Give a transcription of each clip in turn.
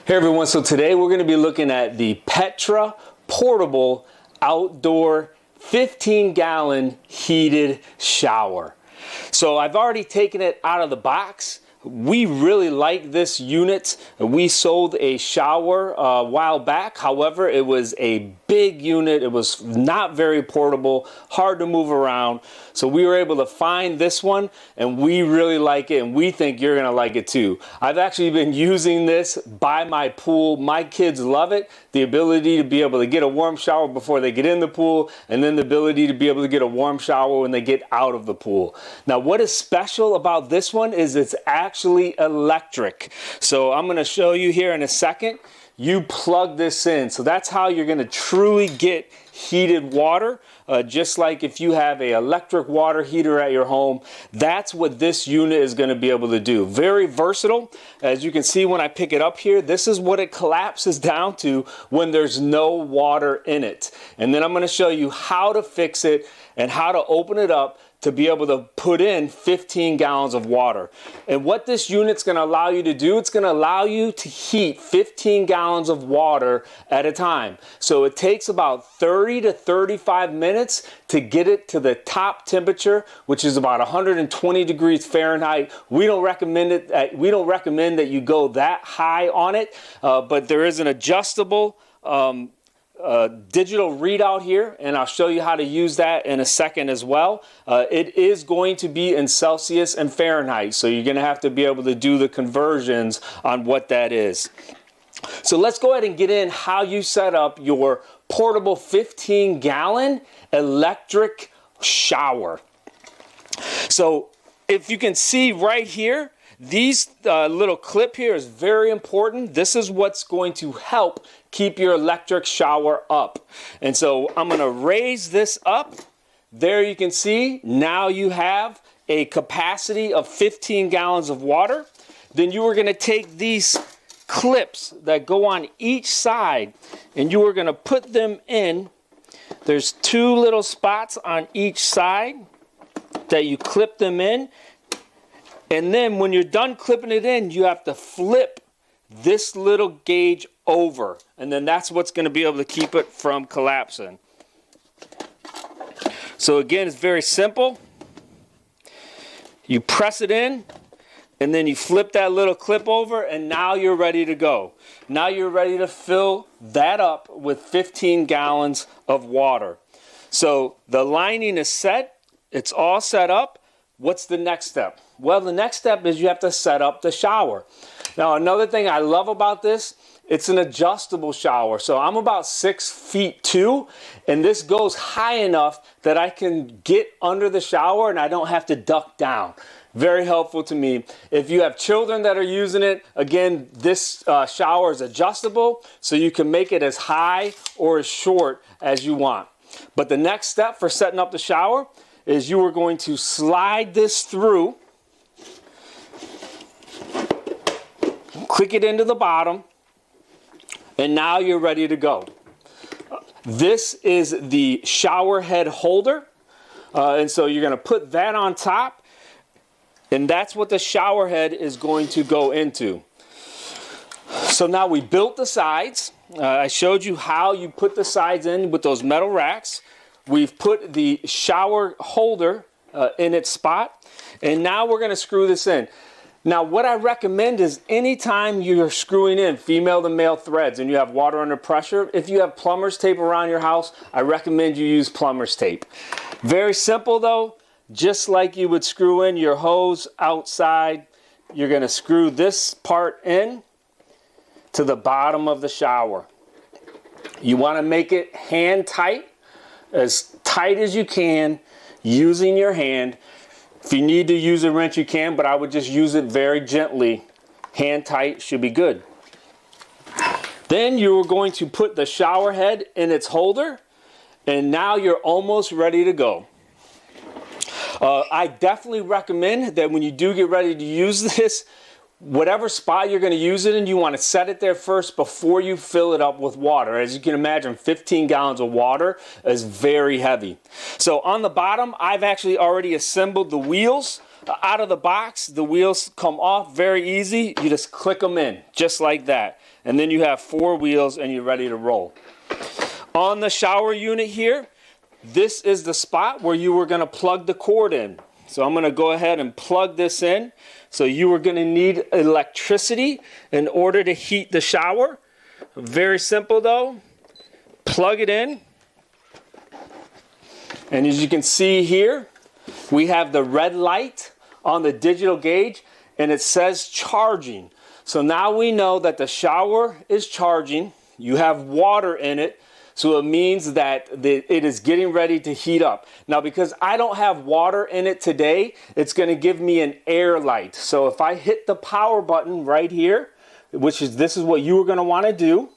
Hey everyone, so today we're going to be looking at the Petra portable outdoor 15-gallon heated shower. So I've already taken it out of the box. We really like this unit. We sold a shower a while back. However, it was a big unit. It was not very portable, hard to move around. So we were able to find this one and we really like it, and we think you're gonna like it too. I've actually been using this by my pool. My kids love it. The ability to be able to get a warm shower before they get in the pool, and then the ability to be able to get a warm shower when they get out of the pool. Now, what is special about this one is it's actually electric. So I'm gonna show you here in a second. You plug this in. So that's how you're gonna truly get heated water. Just like if you have an electric water heater at your home, that's what this unit is going to be able to do. Very versatile. As you can see when I pick it up here, this is what it collapses down to when there's no water in it. And then I'm going to show you how to fix it and how to open it up to be able to put in 15 gallons of water. And what this unit's gonna allow you to do, it's gonna allow you to heat 15 gallons of water at a time. So it takes about 30 to 35 minutes to get it to the top temperature, which is about 120 degrees Fahrenheit. We don't recommend it. We don't recommend that you go that high on it, but there is an adjustable digital readout here, and I'll show you how to use that in a second as well. It is going to be in Celsius and Fahrenheit, so you're going to have to be able to do the conversions on what that is. So let's go ahead and get in how you set up your portable 15-gallon electric shower. So if you can see right here, these little clip here is very important. This is what's going to help keep your electric shower up. And so I'm going to raise this up. There you can see now you have a capacity of 15 gallons of water. Then you are going to take these clips that go on each side and you are going to put them in. There's two little spots on each side that you clip them in. And then when you're done clipping it in, you have to flip this little gauge over. And then that's what's going to be able to keep it from collapsing. So again, it's very simple. You press it in, and then you flip that little clip over, and now you're ready to go. Now you're ready to fill that up with 15 gallons of water. So the lining is set. It's all set up. What's the next step? Well, the next step is you have to set up the shower. Now, another thing I love about this, it's an adjustable shower. So I'm about 6'2", and this goes high enough that I can get under the shower and I don't have to duck down. Very helpful to me. If you have children that are using it, again, this shower is adjustable, so you can make it as high or as short as you want. But the next step for setting up the shower is you are going to slide this through, click it into the bottom, and now you're ready to go. This is the shower head holder, and so you're going to put that on top, and that's what the shower head is going to go into. So now we built the sides. I showed you how you put the sides in with those metal racks. We've put the shower holder in its spot, and now we're going to screw this in. Now, what I recommend is anytime you're screwing in female to male threads and you have water under pressure, if you have plumber's tape around your house, I recommend you use plumber's tape. Very simple though, just like you would screw in your hose outside, you're going to screw this part in to the bottom of the shower. You want to make it hand tight, as tight as you can, using your hand. If you need to use a wrench, you can, but I would just use it very gently. Hand tight should be good. Then you're going to put the shower head in its holder, and now you're almost ready to go. I definitely recommend that when you do get ready to use this, whatever spot you're going to use it in, you want to set it there first before you fill it up with water. As you can imagine, 15 gallons of water is very heavy. So on the bottom, I've actually already assembled the wheels. Out of the box, the wheels come off very easy. You just click them in, just like that. and then you have 4 wheels and you're ready to roll. On the shower unit here, this is the spot where you were going to plug the cord in. So I'm going to go ahead and plug this in. So you are going to need electricity in order to heat the shower. Very simple though. Plug it in. And as you can see here, we have the red light on the digital gauge and it says charging. So now we know that the shower is charging. You have water in it. So it means that it is getting ready to heat up. Now, because I don't have water in it today, it's going to give me an air light. So if I hit the power button right here, this is what you are going to want to do,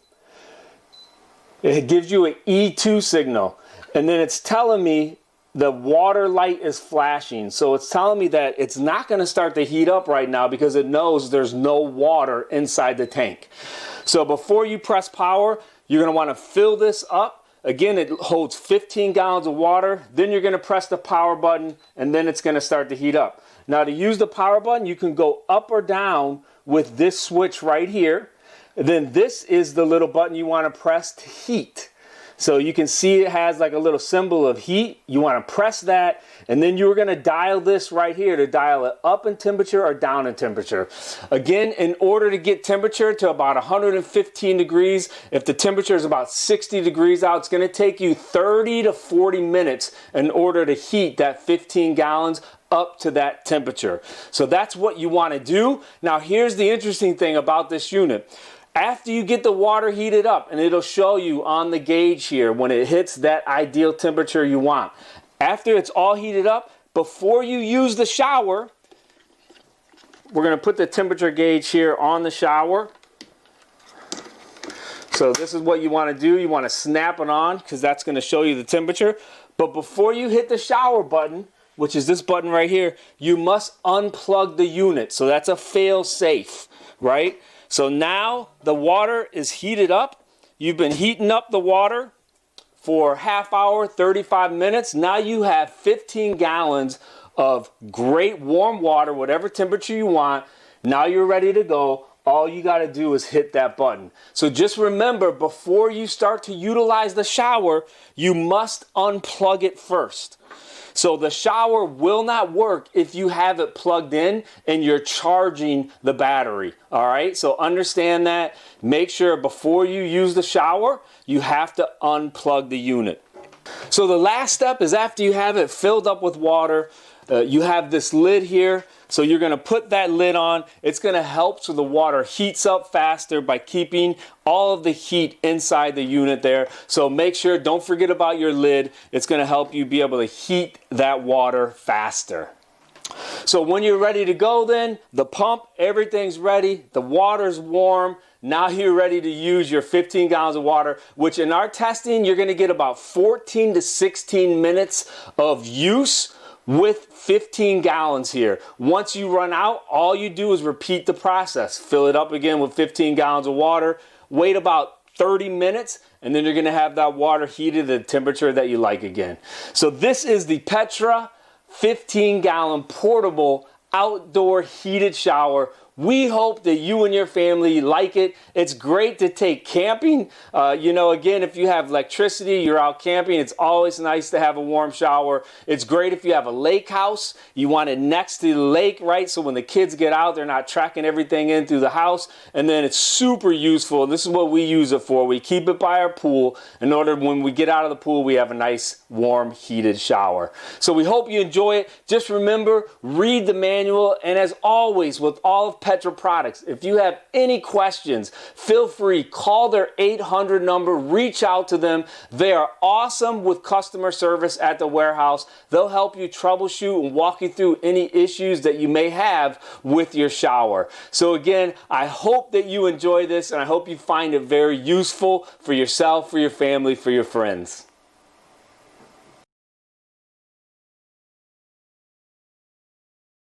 it gives you an E2 signal. And then it's telling me the water light is flashing. So it's telling me that it's not going to start to heat up right now because it knows there's no water inside the tank. So before you press power, you're going to want to fill this up. Again, it holds 15 gallons of water. Then you're going to press the power button and then it's going to start to heat up. Now to use the power button, you can go up or down with this switch right here. And then this is the little button you want to press to heat. So you can see it has like a little symbol of heat. You want to press that, and then you're going to dial this right here to dial it up in temperature or down in temperature. Again, in order to get temperature to about 115 degrees, if the temperature is about 60 degrees out, it's going to take you 30 to 40 minutes in order to heat that 15 gallons up to that temperature. So that's what you want to do. Now here's the interesting thing about this unit. After you get the water heated up, and it'll show you on the gauge here when it hits that ideal temperature you want. After it's all heated up, before you use the shower, we're going to put the temperature gauge here on the shower. So this is what you want to do. You want to snap it on because that's going to show you the temperature. But before you hit the shower button, which is this button right here, you must unplug the unit. So that's a fail safe, right? So now the water is heated up. You've been heating up the water for half hour, 35 minutes. Now you have 15 gallons of great warm water, whatever temperature you want. Now you're ready to go. All you got to do is hit that button. So just remember, before you start to utilize the shower, you must unplug it first. So the shower will not work if you have it plugged in and you're charging the battery. All right, so understand that. Make sure before you use the shower, you have to unplug the unit. So the last step is after you have it filled up with water, you have this lid here. So you're going to put that lid on. It's going to help so the water heats up faster by keeping all of the heat inside the unit there. So make sure, don't forget about your lid. It's going to help you be able to heat that water faster. So when you're ready to go then, the pump, everything's ready. The water's warm. Now you're ready to use your 15 gallons of water, which in our testing, you're going to get about 14 to 16 minutes of use with 15 gallons here. Once you run out, all you do is repeat the process. Fill it up again with 15 gallons of water. Wait about 30 minutes, and then you're going to have that water heated to the temperature that you like again. So this is the Petra 15-gallon portable outdoor heated shower. We hope that you and your family like it. It's great to take camping. Again, if you have electricity, you're out camping, it's always nice to have a warm shower. It's great if you have a lake house. You want it next to the lake, right? So when the kids get out, they're not tracking everything in through the house. And then it's super useful. This is what we use it for. We keep it by our pool in order when we get out of the pool, we have a nice, warm, heated shower. So we hope you enjoy it. Just remember, read the manual. And as always, with all of Petra products, if you have any questions, feel free, call their 800 number, reach out to them. They are awesome with customer service at the warehouse. They'll help you troubleshoot and walk you through any issues that you may have with your shower. So again, I hope that you enjoy this and I hope you find it very useful for yourself, for your family, for your friends.